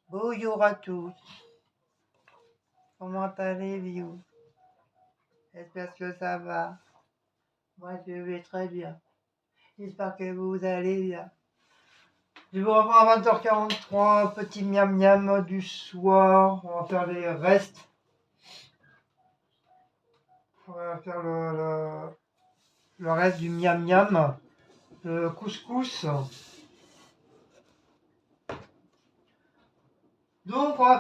Bonjour à tous. Comment allez-vous? J'espère que ça va. Moi, je vais très bien. J'espère que vous allez bien. Je vous reprends à 20h43, petit miam miam du soir. On va faire les restes. On va faire le reste du miam miam. Le couscous. Donc, on va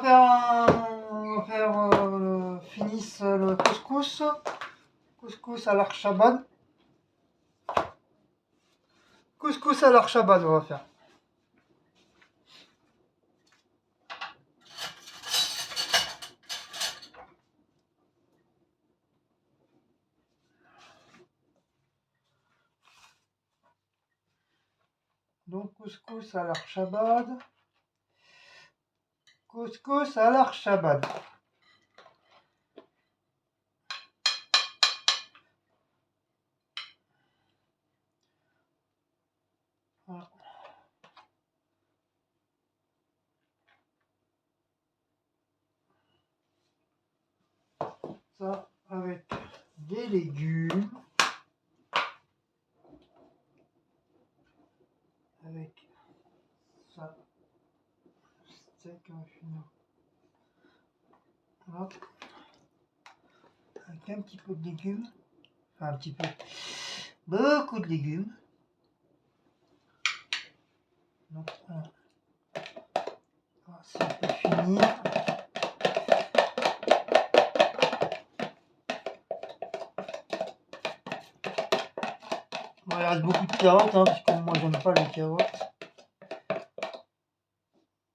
faire finisse le couscous. Couscous à l'archabad. Couscous à l'archabad, on va faire. Donc, couscous à l'archabad. Couscous à l'archabad. Voilà. Ça avec des légumes. Avec ça. Steak en finir. Hop. Avec un petit peu de légumes. Enfin, un petit peu. Beaucoup de légumes. Donc, ça peut finir. Bon, il reste beaucoup de carottes, parce que moi j'aime pas les carottes.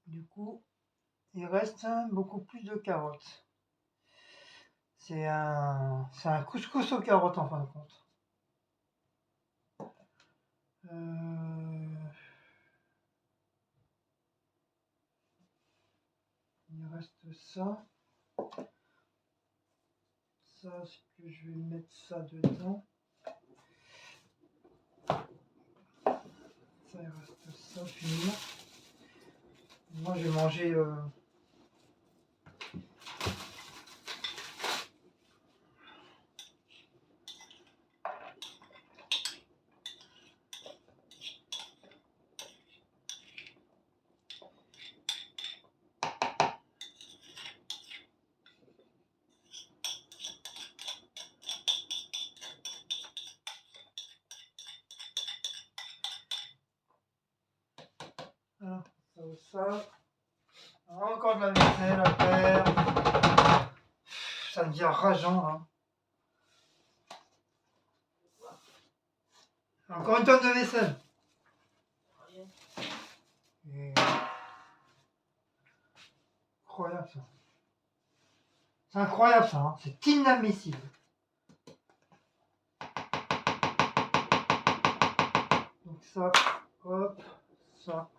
Du coup, il reste beaucoup plus de carottes. C'est un couscous aux carottes en fin de compte. Il reste ça. Ça, est-ce que je vais mettre ça dedans? Ça, il reste ça, finir. Moi, je vais manger. Voilà, ça. Encore de la vaisselle à faire. Ça devient rageant, hein. Encore une tonne de vaisselle. Et... incroyable ça. C'est incroyable ça, hein. C'est inadmissible. Donc ça, hop, ça.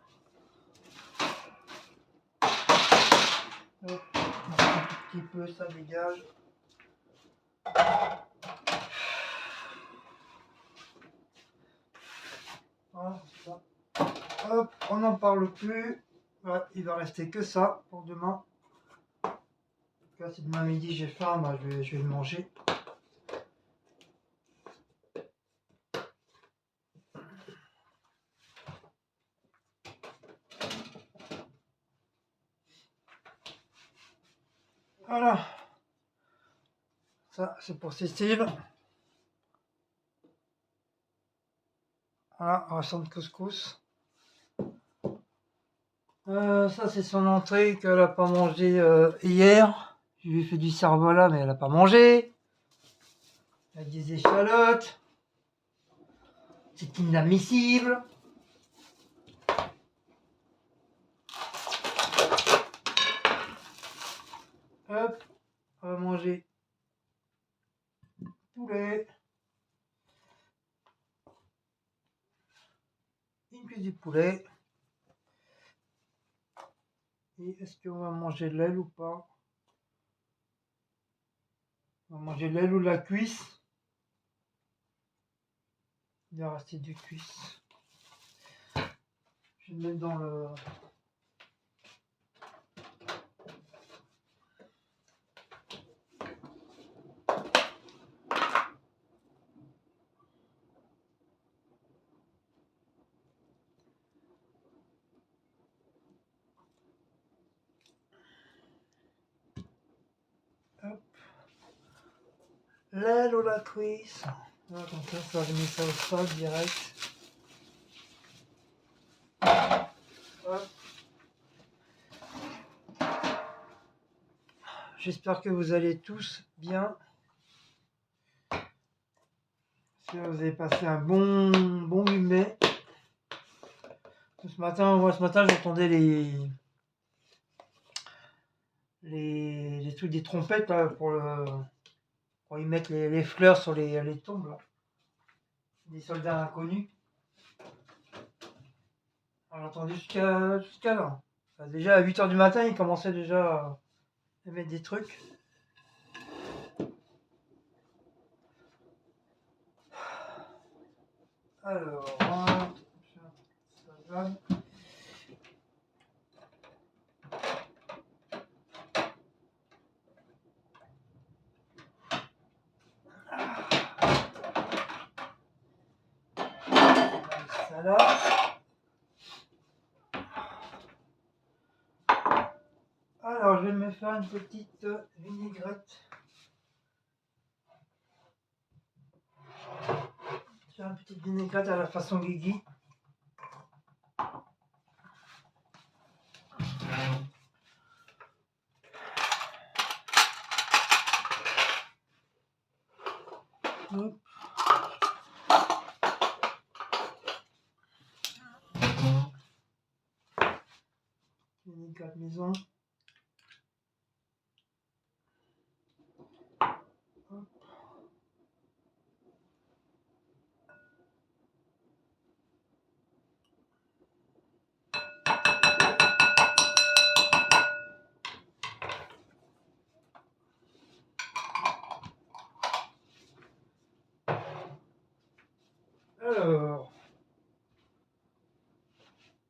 Hop, un petit peu, ça dégage. Voilà, ça. Hop, on n'en parle plus. Ouais, il va rester que ça pour demain. Là, si demain midi j'ai faim, bah, je vais le manger. Voilà. Ça, c'est pour Cécile. Voilà, ration de couscous. Ça, c'est son entrée qu'elle n'a pas mangé hier. Je lui ai fait du cervelas, mais elle n'a pas mangé. Avec des échalotes. C'est inadmissible. Hop, on va manger poulet. Une cuisse de poulet. Et est-ce qu'on va manger l'aile ou pas? On va manger l'aile ou la cuisse. Il doit rester du cuisse. Je vais le mettre dans le... Hop. L'aile ou la cuisse. Voilà, comme ça, je mets ça au sol direct. Hop. J'espère que vous allez tous bien. Que vous avez passé un bon 8 mai. Ce matin, j'entendais les trucs des trompettes là, pour y mettre les fleurs sur les tombes là. Des soldats inconnus. On l'entendait jusqu'à là. Enfin, déjà à 8h du matin, ils commençaient déjà à mettre des trucs. Alors, ça va. Ça là. Alors, je vais me faire une petite vinaigrette. Faire une petite vinaigrette à la façon Guigui. Hop. Vinaigrette maison. Hop. Alors,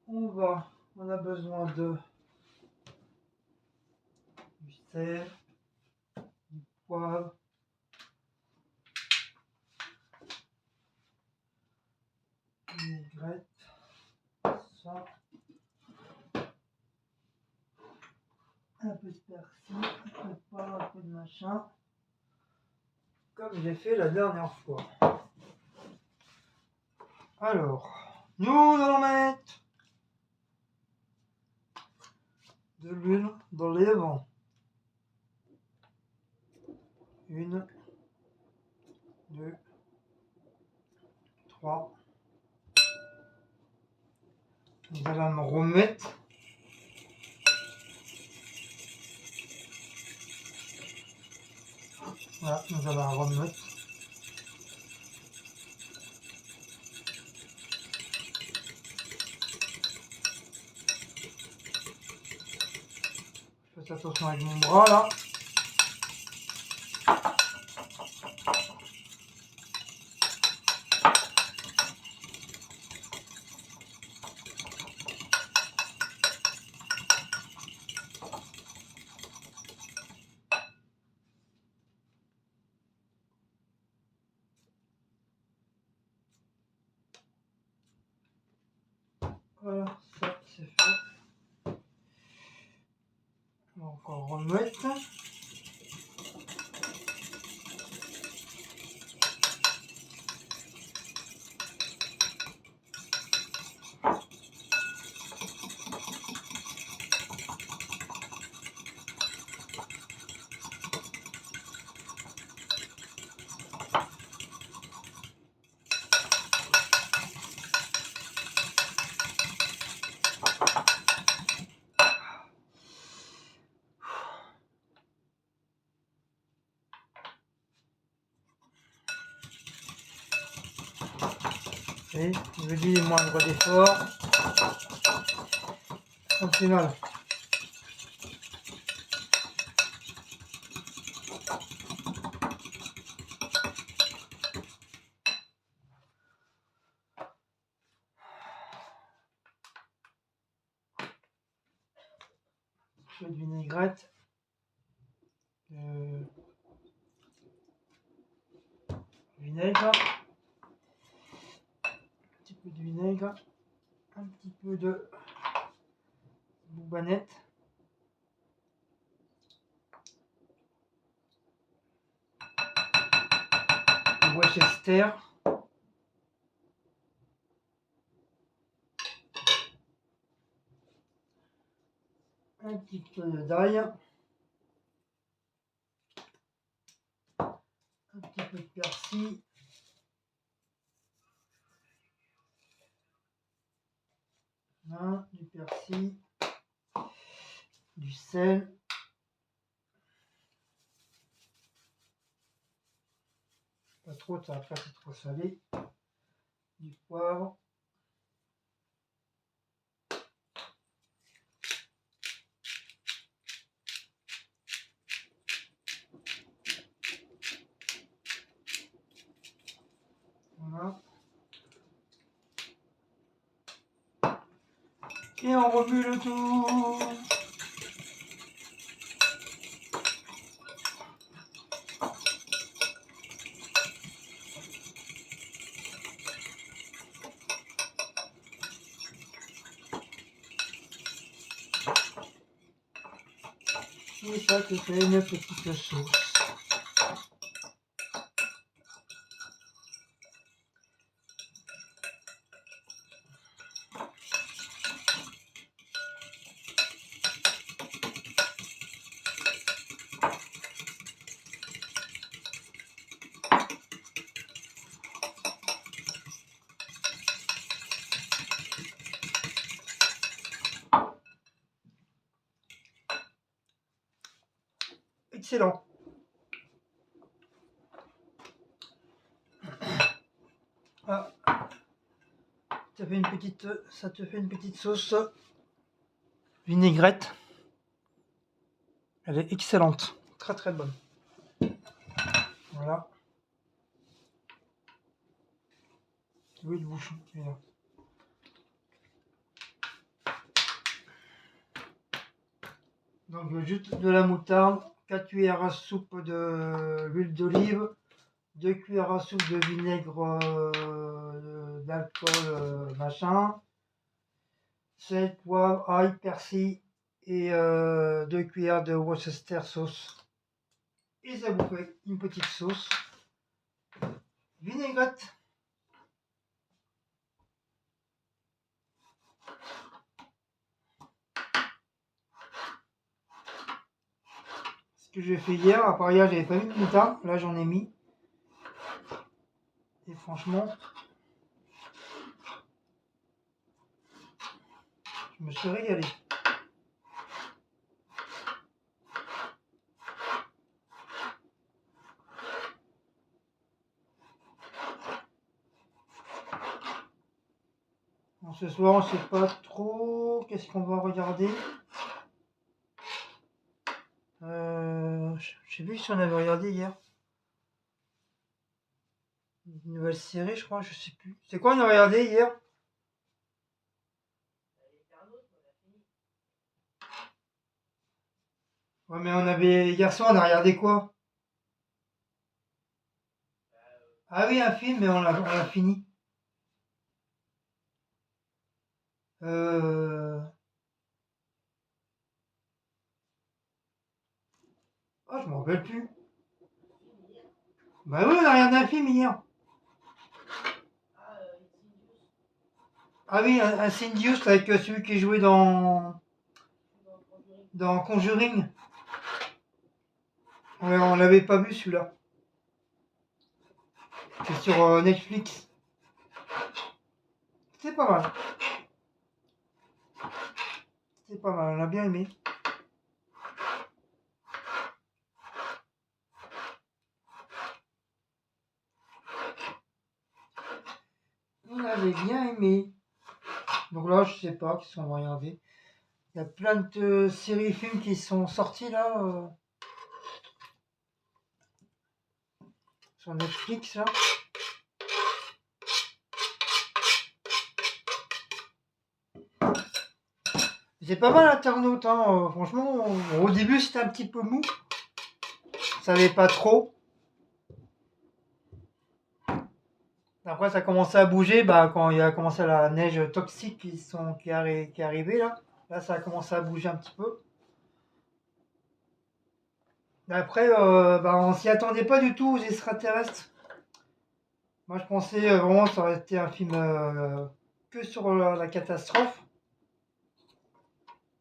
on a besoin de du sel, du poivre, vinaigrette, ça, un peu de persil, un peu de poivre, un peu de machin, comme j'ai fait la dernière fois. Alors, nous allons mettre de l'huile dans les vents. 1, 2, 3. Nous allons me remettre. Voilà, nous allons remettre. Je fais attention avec mon bras là. Voilà, ça c'est fait. On va encore remettre. Et je vous dis moindre d'effort. Au final. peu de vinaigrette. Vinaigre. Un petit peu de vinaigre. Un petit peu de boubanette. De Worcester. Un petit peu d'ail. Un petit peu de persil. Voilà, du persil. Du sel. Pas trop, ça va pas être trop salé. Du poivre. Voilà. Et on remue le tout. Et ça te fait une petite sauce. Excellent. Ah, ça te fait une petite sauce vinaigrette. Elle est excellente, très très bonne. Voilà. Oui, le bouchon est là. Donc juste de la moutarde, 4 cuillères à soupe d'huile d'olive, 2 cuillères à soupe de vinaigre d'alcool machin, sel, poivre, ail, persil et 2 cuillères de Worcester sauce. Et ça vous fait une petite sauce vinaigrette. Ce que j'ai fait hier, à part hier j'avais pas mis de moutarde, là j'en ai mis. Et franchement, je me suis régalé. Bon, ce soir, on sait pas trop qu'est-ce qu'on va regarder. Je sais plus si on avait regardé hier. Une nouvelle série, je crois, je sais plus. C'est quoi on a regardé hier? Ouais, mais on avait hier soir, on a regardé quoi? Ah oui, un film, mais on l'a fini. Euh... Oh, je m'en rappelle plus. Bah oui, on a regardé un film hier. Ah oui, un Insidious avec celui qui jouait dans Conjuring. Ouais, on l'avait pas vu celui-là. C'est sur Netflix. C'est pas mal. C'est pas mal, on a bien aimé. On avait bien aimé. Donc là, je sais pas qu'est-ce qu'on va regarder. Il y a plein de séries et films qui sont sortis là sur Netflix là. C'est pas mal Internaute, hein. Franchement, au début c'était un petit peu mou. Je savais pas trop. Après ça a commencé à bouger quand il a commencé la neige toxique qui est arrivée là. Là ça a commencé à bouger un petit peu. Après, on s'y attendait pas du tout aux extraterrestres. Moi je pensais vraiment que ça aurait été un film que sur la catastrophe.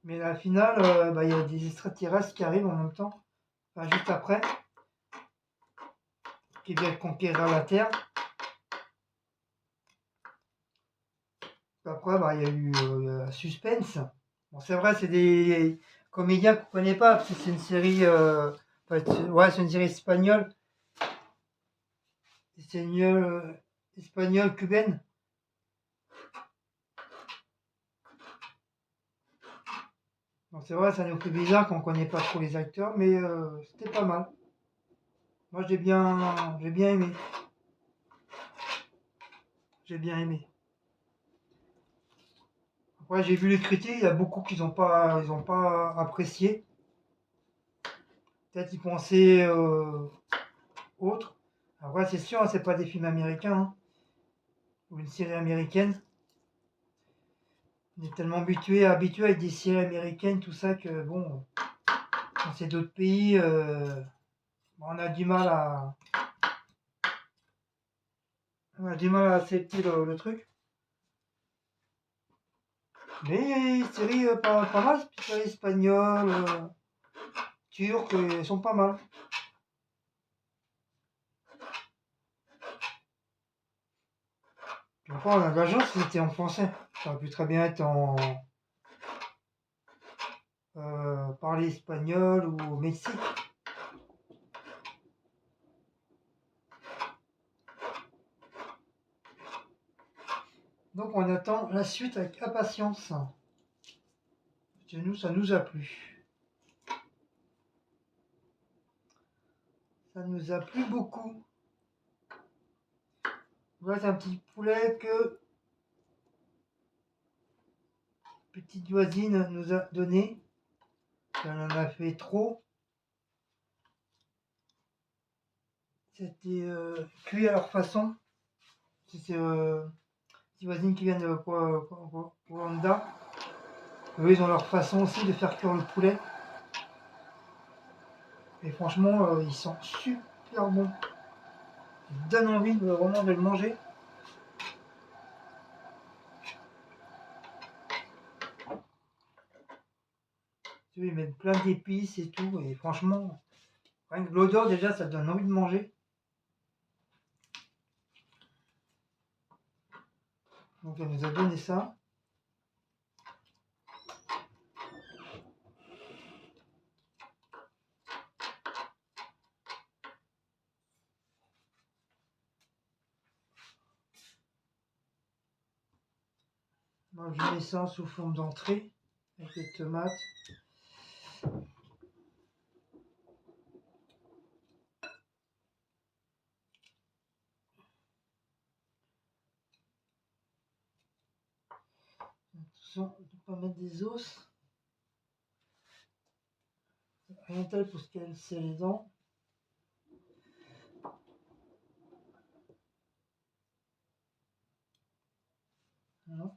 Mais à la finale, il y a des extraterrestres qui arrivent en même temps, enfin, juste après, qui viennent conquérir la Terre. Après, il y a eu suspense. Bon, c'est vrai, c'est des comédiens qu'on connaît pas, parce que c'est une série, ouais, c'est une série espagnole, espagnole cubaine. Donc c'est vrai, ça nous fait bizarre qu'on connaît pas trop les acteurs, mais c'était pas mal. Moi, j'ai bien aimé. J'ai bien aimé. Après, j'ai vu les critiques, il y a beaucoup qui ils ont pas apprécié. Peut-être ils pensaient autre. Après, c'est sûr, hein, c'est pas des films américains, hein, ou une série américaine. On est tellement habitué avec des séries américaines, tout ça, que bon, quand c'est d'autres pays, on a du mal à, accepter le truc. Mais les séries pas mal, séries espagnoles, turques, elles sont pas mal. Puis après, on a de la chance, c'était en français. Ça aurait pu très bien être en parler espagnol ou au Mexique. Donc on attend la suite avec impatience. Parce que nous, ça nous a plu. Ça nous a plu beaucoup. Voilà, c'est un petit poulet que petite voisine nous a donné. Elle en a fait trop. C'était cuit à leur façon. C'est petite voisine qui vient de Rwanda. Eux, ils ont leur façon aussi de faire cuire le poulet. Et franchement, ils sont super bons. Ils donnent envie vraiment de le manger. Ils mettent plein d'épices et tout. Et franchement, rien que l'odeur déjà, ça donne envie de manger. Donc elle nous a donné ça. Moi je mets ça sous forme d'entrée avec les tomates. Attention de ne pas mettre des os. Rien tel pour se casser les dents. Non.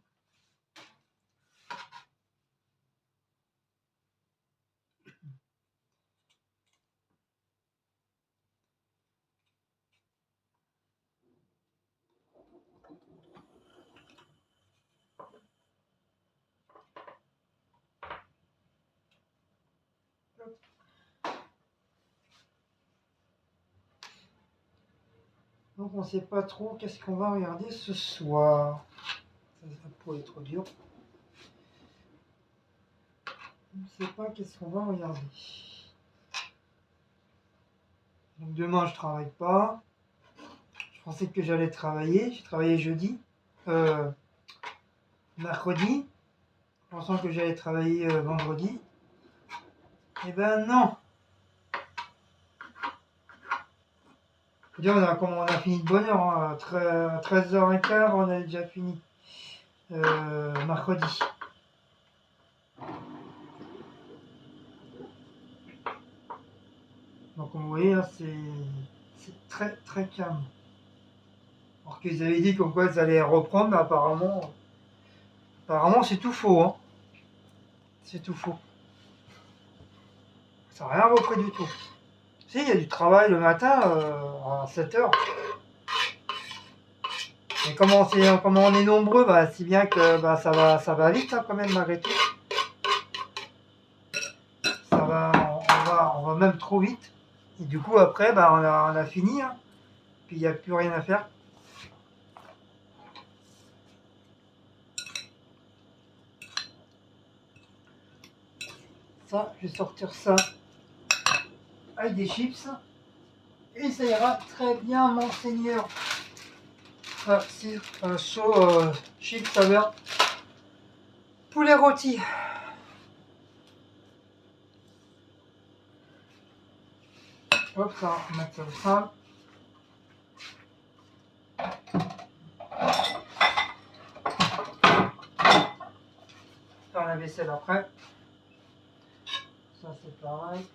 Donc on ne sait pas trop qu'est-ce qu'on va regarder ce soir. Ça pourrait être trop dur. On ne sait pas qu'est-ce qu'on va regarder. Donc demain je travaille pas. Je pensais que j'allais travailler. J'ai travaillé jeudi. Mercredi. Pensant que j'allais travailler vendredi. Eh ben non. Faut dire, on a fini de bonne heure. Hein. À 13h15, on a déjà fini. Mercredi. Donc comme vous voyez, là, c'est très très calme. Alors qu'ils avaient dit comme quoi ils allaient reprendre, mais apparemment c'est tout faux. Hein. C'est tout faux. Ça n'a rien repris du tout. Si, il y a du travail le matin à 7h. Et comment on est nombreux, bah, si bien que bah, ça va vite hein, quand même malgré tout. On va même trop vite. Et du coup après, bah, on a fini. Hein. Puis il n'y a plus rien à faire. Ça, je vais sortir ça avec des chips. Et ça ira très bien, monseigneur. Ah, c'est un chaud chips saveur poulet rôti. Hop, ça, on va mettre ça au sein. Faire la vaisselle après. Ça, c'est pareil.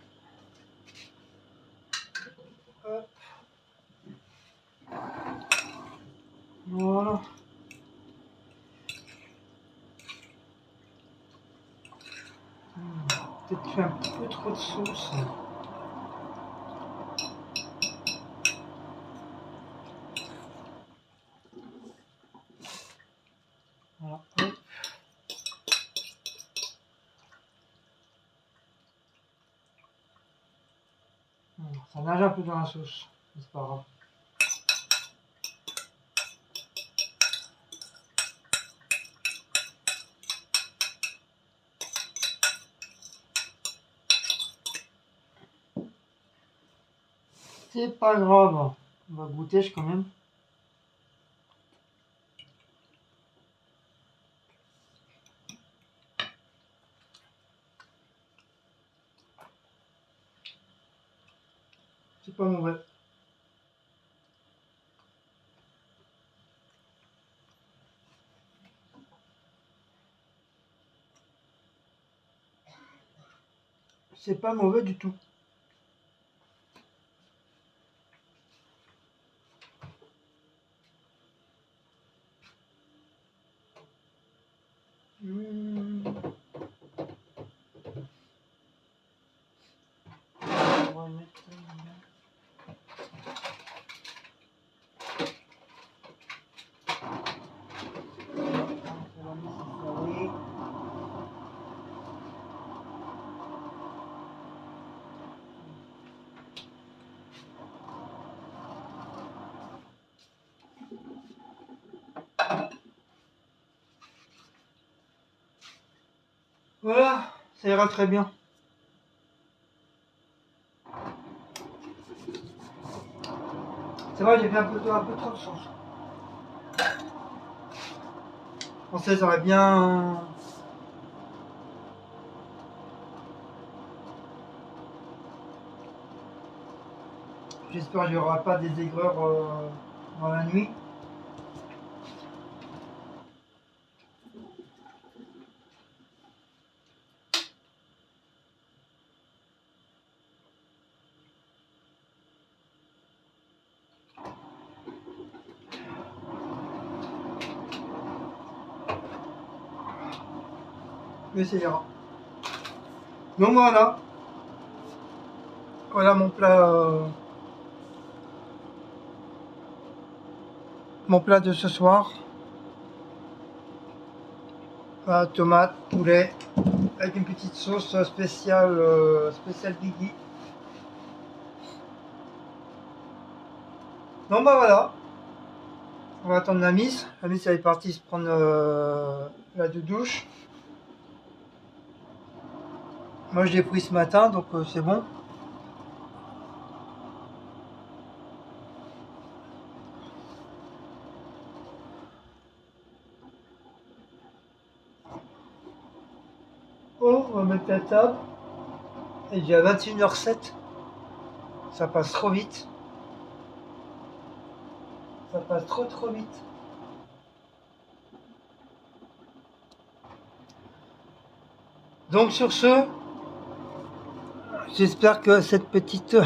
Hop. Voilà. Peut-être fait un petit peu trop de sauce. Voilà. Hop. Ça nage un peu dans la sauce. C'est pas grave. C'est pas grave. On va goûter quand même. C'est pas mauvais. C'est pas mauvais du tout. On va mettre... Voilà, ça ira très bien. C'est vrai, j'ai fait un peu trop de sauce. Je pensais que ça aurait bien... J'espère qu'il n'y aura pas des aigreurs dans la nuit. Mais ça ira. Donc voilà. Voilà mon plat de ce soir. Tomate, poulet, avec une petite sauce spéciale, spéciale Biggie. Donc bah voilà. On va attendre la miss. La miss elle est partie se prendre la douche. Moi je l'ai pris ce matin donc c'est bon. Oh, on va mettre la table. Et il est à 21h07. Ça passe trop vite. Ça passe trop vite. Donc sur ce, j'espère que cette petite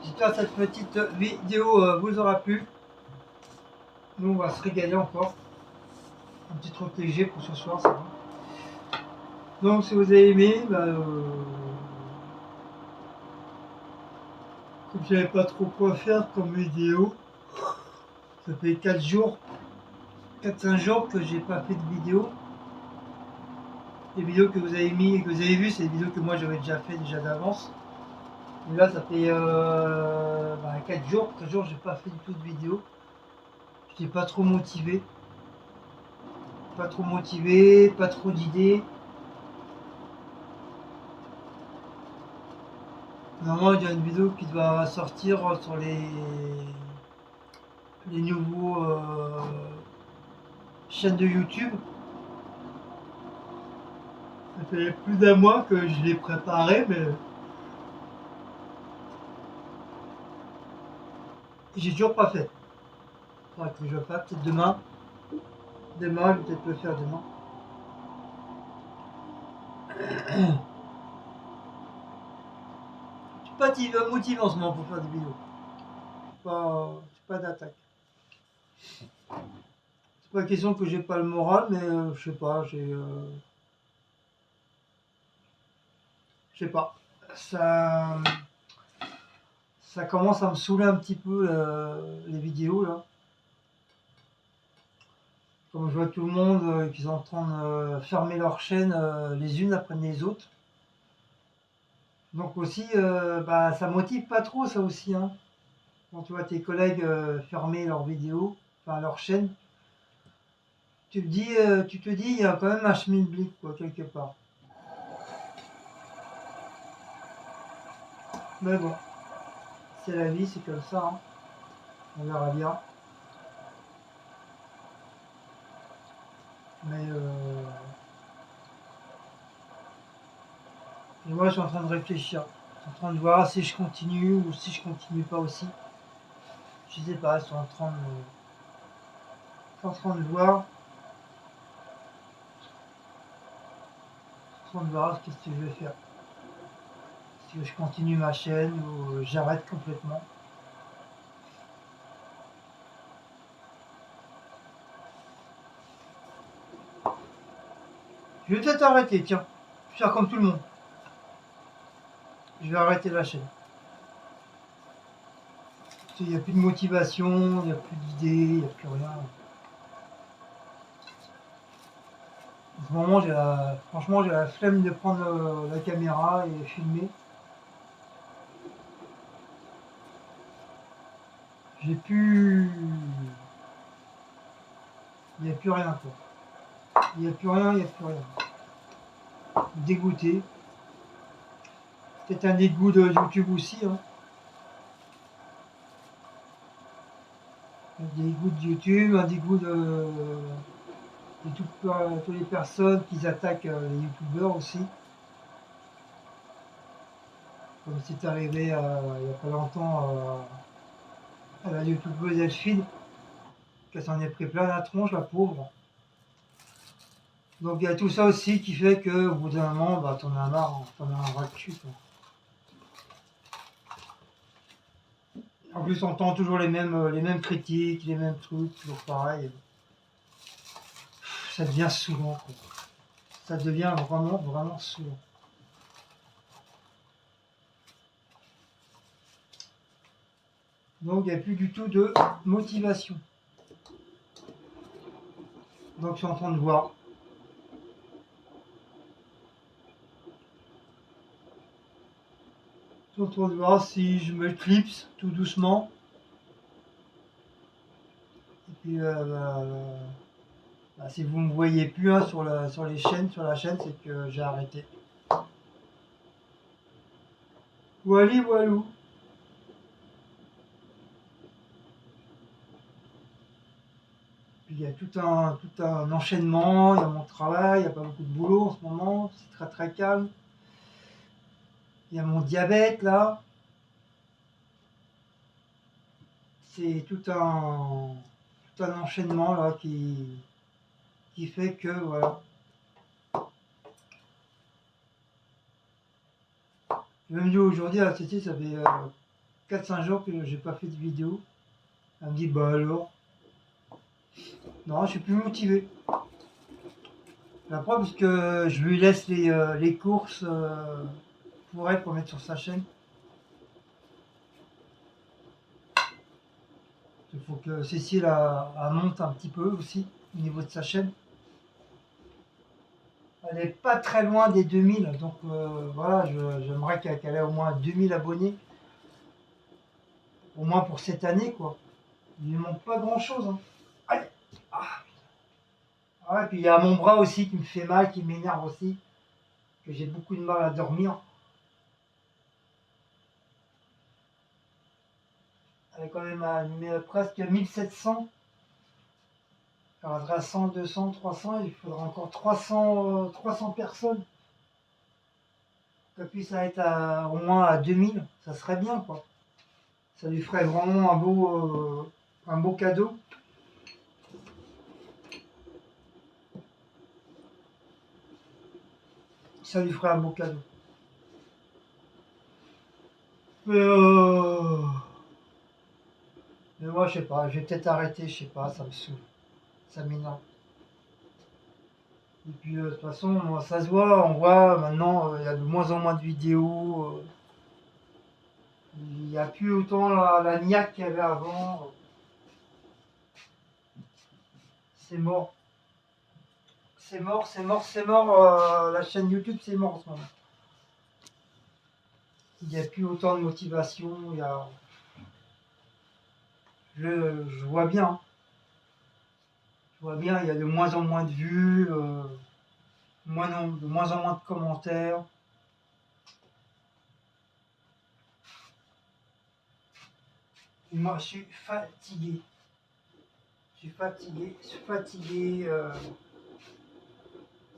J'espère que cette petite vidéo vous aura plu. Nous, on va se régaler encore. Un petit truc léger pour ce soir, ça va. Donc, si vous avez aimé, comme je savais pas trop quoi faire comme vidéo, ça fait 4 jours, 4-5 jours que j'ai pas fait de vidéo. Les vidéos que vous avez mis et que vous avez vues, c'est des vidéos que moi j'avais déjà fait d'avance. Et là, ça fait 4 jours, j'ai pas fait du tout de vidéo. J'étais pas trop motivé. Pas trop d'idées. Normalement, il y a une vidéo qui doit sortir sur les nouveaux chaînes de YouTube. Ça fait plus d'un mois que je l'ai préparé, mais j'ai toujours pas fait. Faudra que je le fasse peut-être demain. Demain, je vais peut-être le faire demain. Je suis pas motivé en ce moment pour faire des vidéos. C'est pas d'attaque. C'est pas question que j'ai pas le moral, mais je sais pas, je sais pas. Ça commence à me saouler un petit peu les vidéos là. Comme je vois tout le monde qui sont en train de fermer leurs chaînes les unes après les autres. Donc aussi, ça motive pas trop ça aussi. Hein. Quand tu vois tes collègues fermer leurs vidéos, enfin leur chaîne, tu te dis, il y a quand même un schmilblick quoi quelque part. Mais bon, c'est la vie, c'est comme ça. Hein. On verra bien. Mais moi, je suis en train de réfléchir. Je suis en train de voir si je continue ou si je continue pas aussi. Je sais pas, je suis en train de voir. Je suis en train de voir qu'est-ce que je vais faire. Si je continue ma chaîne ou j'arrête complètement. Je vais peut-être arrêter, tiens. Je vais faire comme tout le monde. Je vais arrêter la chaîne. Il n'y a plus de motivation, il n'y a plus d'idées, il n'y a plus rien. En ce moment, franchement, j'ai la flemme de prendre la caméra et filmer. J'ai plus. Il n'y a plus rien, quoi. Il n'y a plus rien, il n'y a plus rien. Dégoûté. Peut-être un dégoût de YouTube aussi. Hein. Un dégoût de YouTube, un dégoût de toutes les personnes qui attaquent les youtubeurs aussi. Comme c'est arrivé il n'y a pas longtemps à la youtubeuse Elfine, qu'elle s'en est pris plein la tronche, la pauvre. Donc il y a tout ça aussi qui fait qu'au bout d'un moment, t'en as marre, hein. T'en as un ras de cul. En plus, on entend toujours les mêmes critiques, les mêmes trucs, toujours pareil. Ça devient saoulant, quoi. Ça devient vraiment, vraiment saoulant. Donc il n'y a plus du tout de motivation. Donc je suis en train de voir. Je suis en train de voir si je me clipse tout doucement. Et puis si vous ne me voyez plus hein, sur la chaîne, c'est que j'ai arrêté. Voilà, voilou. Puis il y a tout un enchaînement, il y a mon travail, il n'y a pas beaucoup de boulot en ce moment, c'est très très calme. Il y a mon diabète là. C'est tout un enchaînement là qui fait que voilà. Je me dis aujourd'hui, à Titi, ça fait 4-5 jours que j'ai pas fait de vidéo. Elle me dit, bah alors. Non, je suis plus motivé. La preuve, parce que je lui laisse les courses pour elle, pour mettre sur sa chaîne. Il faut que Cécile elle monte un petit peu aussi au niveau de sa chaîne. Elle n'est pas très loin des 2000, donc voilà, j'aimerais qu'elle ait au moins 2000 abonnés, au moins pour cette année, quoi. Il ne manque pas grand-chose. Hein. Allez. Ah. Ouais, puis il y a mon bras aussi qui me fait mal, qui m'énerve aussi, que j'ai beaucoup de mal à dormir. Elle est quand même à presque 1700. Elle restera 100, 200, 300, il faudra encore 300 personnes. Qu'elle puisse être au moins à 2000, ça serait bien, quoi. Ça lui ferait vraiment un beau cadeau. Ça lui ferait un beau cadeau. Mais, mais moi, je sais pas, je vais peut-être arrêter, je sais pas, ça me saoule. Ça m'énerve. Et puis, de toute façon, moi, ça se voit, on voit maintenant, il y a de moins en moins de vidéos. Il n'y a plus autant la niaque qu'il y avait avant. C'est mort. C'est mort, c'est mort, c'est mort. La chaîne YouTube, c'est mort en ce moment. Il n'y a plus autant de motivation. Je vois bien. Hein. Je vois bien, il y a de moins en moins de vues, de moins en moins de commentaires. Et moi, je suis fatigué. Je suis fatigué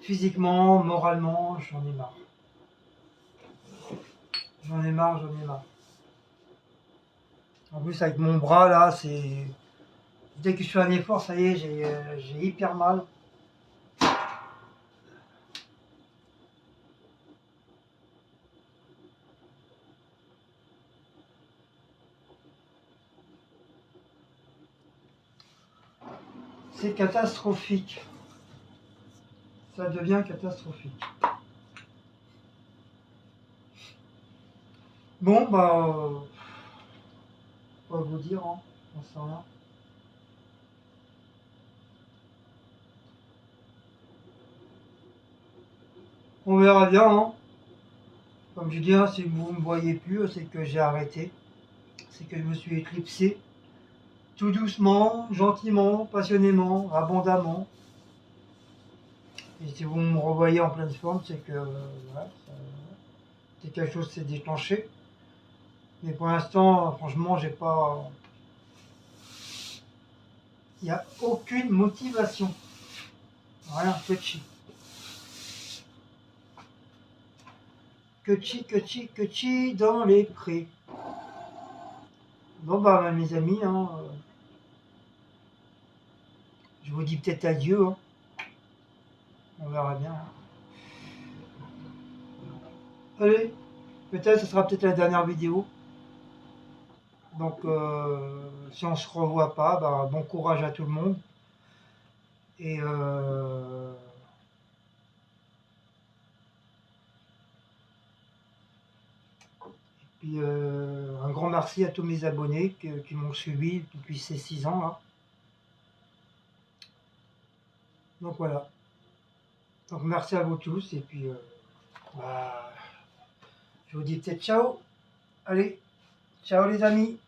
physiquement, moralement, j'en ai marre. J'en ai marre, j'en ai marre. En plus, avec mon bras là, c'est. Dès que je fais un effort, ça y est, j'ai hyper mal. C'est catastrophique. Ça devient catastrophique. Bon, bah. Quoi vous dire, hein, on sait rien. On verra bien, hein. Comme je dis, hein, si vous ne me voyez plus, c'est que j'ai arrêté. C'est que je me suis éclipsé. Tout doucement, gentiment, passionnément, abondamment. Et si vous me revoyez en pleine forme, c'est que voilà, c'est quelque chose qui s'est déclenché. Mais pour l'instant, franchement, j'ai pas. Il n'y a aucune motivation. Rien, que chi. Que chi dans les prés. Bon bah mes amis, hein, je vous dis peut-être adieu. Hein. On verra bien. Hein. Allez, peut-être ce sera peut-être la dernière vidéo. Donc si on se revoit pas, bah, bon courage à tout le monde. Et puis un grand merci à tous mes abonnés qui m'ont suivi depuis ces 6 ans là. Donc voilà. Donc merci à vous tous et puis bah, je vous dis peut-être ciao. Allez, ciao les amis.